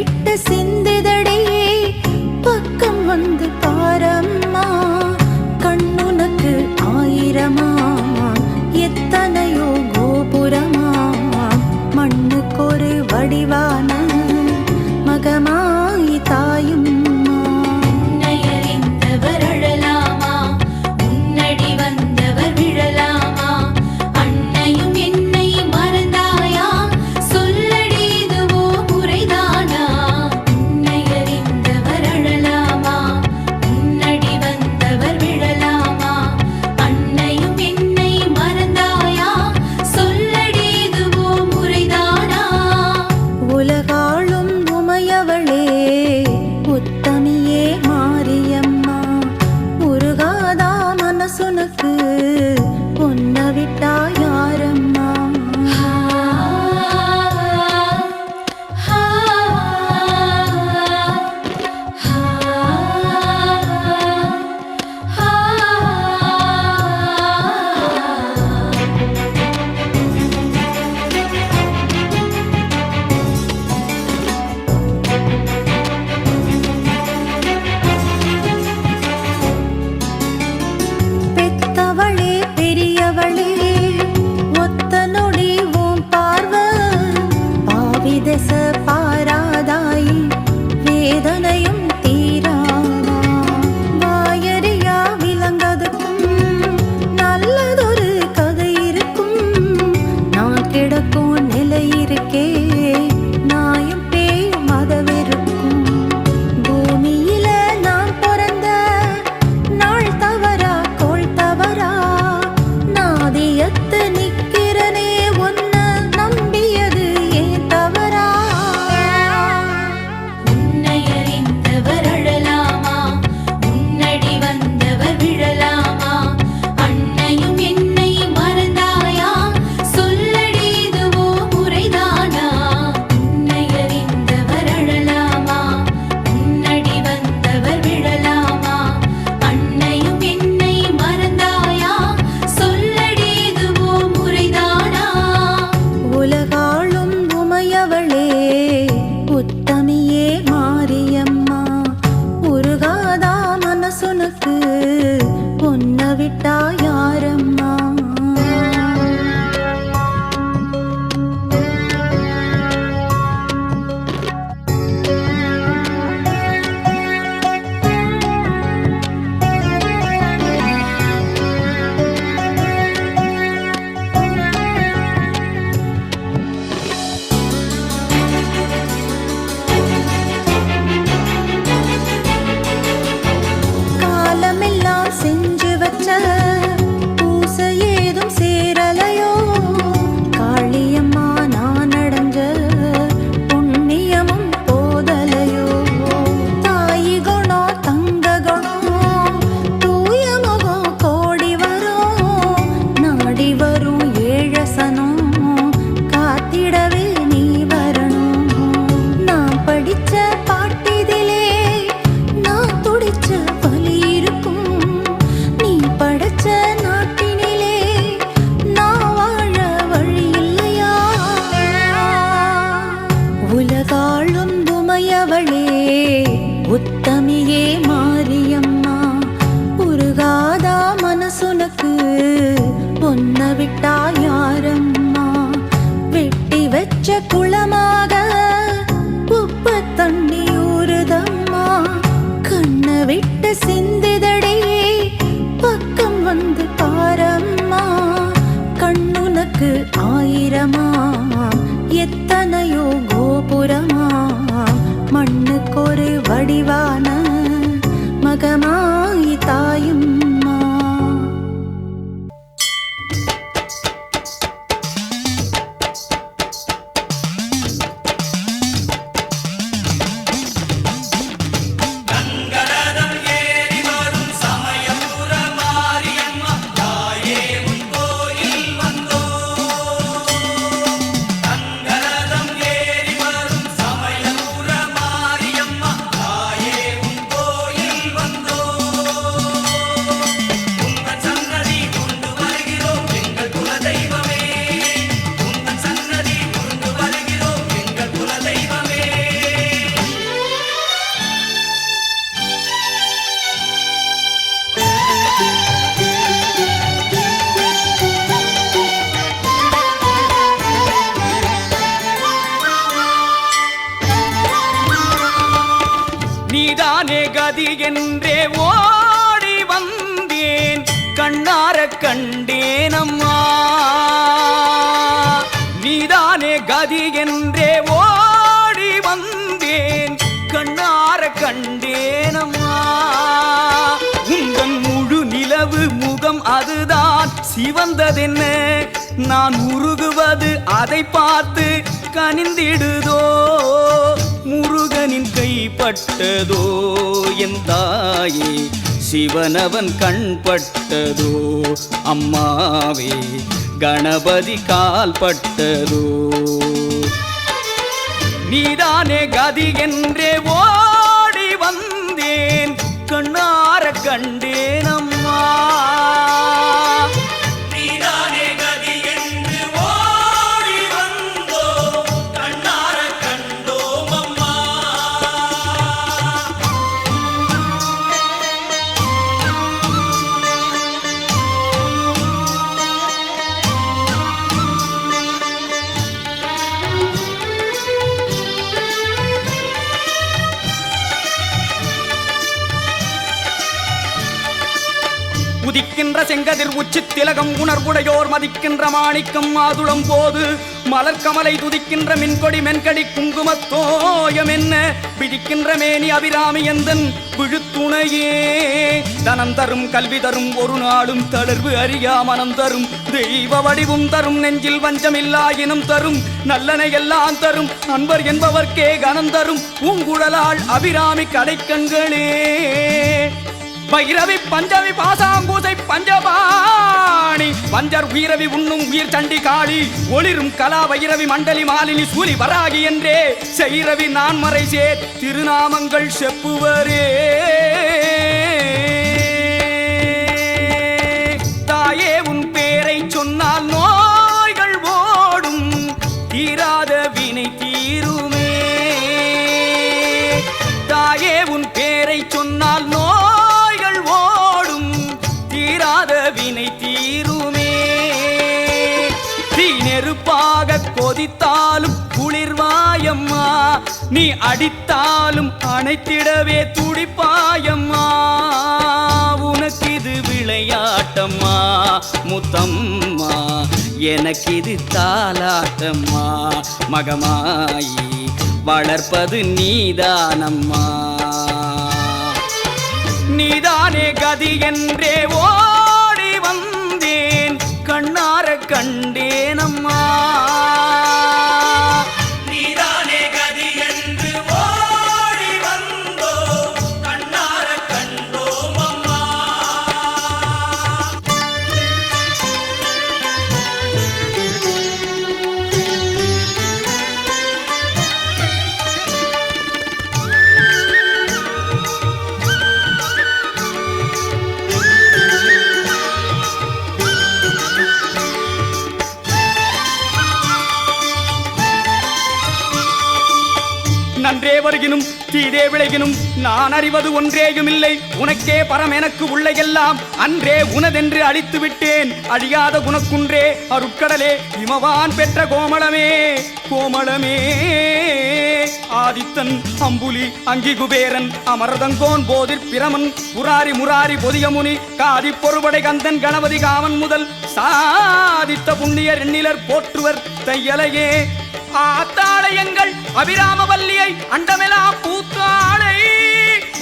விட்டு சிந்துதடி பக்கம் வந்து பாரம்மா கண்ணுனக்கு ஆயிரமா எத்தனையோ கோபுரமா மண்ணுக்கொரு வடிவான மகமாய் தாயும் உத்தமியே மாரியம்மா உருகாதா மனசுனக்கு பொன்ன விட்டா யாரம்மா வெட்டி வச்ச குளமாக உப்பு தண்ணி ஊறுதம்மா கண்ண விட்டு சிந்துதடி பக்கம் வந்து பாரம்மா கண்ணுனக்கு ஆயிரமா எத்தனையோ கோபுரமா மண்ணுக்கொரு வடிவான மகமாய் தாயும் Yeah. கதி என்றே ஓடி வந்தேன் கண்ணார கண்டேனம்மா நீதானே கதி என்றே ஓடி வந்தேன் கண்ணார கண்டேனம்மா உங்கள் முழு நிலவு முகம் அதுதான் சிவந்ததென்ன நான் உருகுவது அதை பார்த்து கனிந்திடுதோ முருகனின் கைப்பட்டதோ என் தாயே சிவனவன் கண்பட்டதோ அம்மாவே கணபதி கால்பட்டதோ நீதானே கதி என்றே ஓடி வந்தேன் கண்ணார கண்டேனம்மா உதிக்கின்ற செங்கதிர் உச்சி திலகம் உணர்வுடையோர் மதிக்கின்ற மாணிக்கம் மாதுளம் போது மலர்கமலை துதிக்கின்ற மின்கொடி மென்கடி குங்குமத்தோயம் என்ன பிடிக்கின்ற மேனி அபிராமி எந்தன் விழுத்துணையே தனம் தரும் கல்வி தரும் ஒரு நாளும் தளர்வு அறியா மனம் தரும் தெய்வ வடிவும் தரும் நெஞ்சில் வஞ்சமில்லா இனம் தரும் நல்லனை எல்லாம் தரும் அன்பர் என்பவர்க்கே கனம் தரும் பூங்குழலாள் அபிராமி கடைக்கண்களே பைரவி பஞ்சவி பாசாம்பூசை பஞ்சபாணி பஞ்சர் உயிரவி உண்ணும் உயிர் சண்டி காளி ஒளிரும் கலா வைரவி மண்டலி மாலினி சூலி வராகி என்றே செய்ரவி நான் மறை சேர் திருநாமங்கள் செப்புவரே தாயே உன் பேரை சொன்னால் நோய்கள் ஓடும் தீராத வினை தீருமே தாயே உன் பேரை சொன்னால் வினை தீருமே தீ நெருப்பாக கொதித்தாலும் குளிர்வாயம்மா நீ அடித்தாலும் அணைத்திடவே துடிப்பாயம்மா உனக்கு இது விளையாட்டம்மா முத்தம்மா எனக்கு இது தாலாட்டம்மா மகமாயி வளர்ப்பது நீதானம்மா நீதானே கதி என்றே ஓடி வந்தேன் கண்ணார கண்டேனம்மா நீதானே கதி என்று ஓடி வந்தோ கண்ணார கண்டோம் அம்மா நன்றே வருகினும் தீதே விளைகினும் நான் அறிவது ஒன்றேயும் இல்லை உனக்கே பரம் எனக்கு உள்ள எல்லாம் அன்றே உனதென்று அழித்து விட்டேன் அழியாத குணக்குன்றே அருட்கடலே இமவான் பெற்ற கோமளமே கோமளமே ஆதித்தன் அம்புலி அங்கி குபேரன் அமரதங்கோன் போதிற் பிரமன் புராரி முராரி பொதியமுனி காதி பொறுபடை கந்தன் கணபதி காவன் முதல் சாதித்த புண்ணியர் எண்ணிலர் போற்றுவர் தையலையே ஆத்தாளையங்கள் அபிராமவல்லியை அண்டமெலாம் பூத்தாளை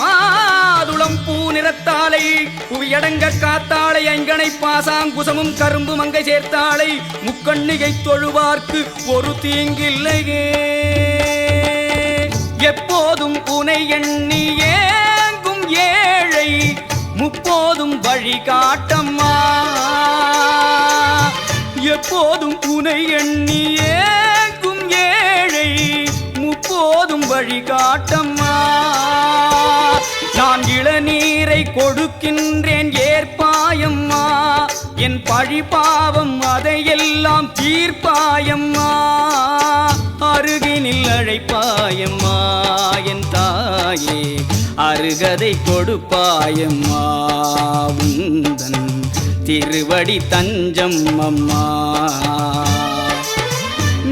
மாதுளம் பூ நிறத்தாளை புவியடங்க காத்தாளை ஐங்கனை பாசாங்குசமும் கரும்பு மங்கை சேர்த்தாளை முக்கண்ணிகை தொழுவார்க்கு ஒரு தீங்கில்லையே எப்போதும் உனை எண்ணி ஏங்கும் ஏழை முப்போதும் வழி காட்டம்மா எப்போதும் உனை எண்ணி ஏங்கும் ஏழை முப்போதும் வழி காட்டம்மா நான் இளநீரை கொடுக்கின்றேன் ஏற்பாயம்மா என் பழி பாவம் அதையெல்லாம் தீர்ப்பாயம்மா அருகினில் அழைப்பாயம்மா என் தாயே அருகதை கொடுப்பாயம்மா உந்தன் திருவடி தஞ்சம் அம்மா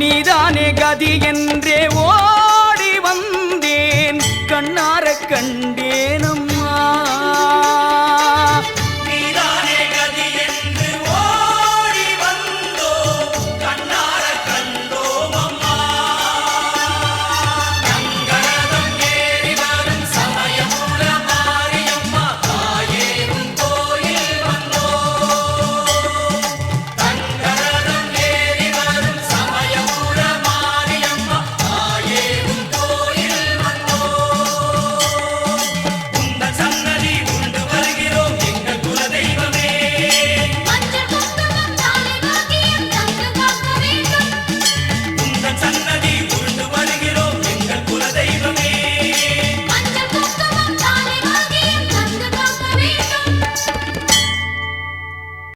நீதானே கதி என்றே ஓடி வந்தேன் கண்ணார கண்டே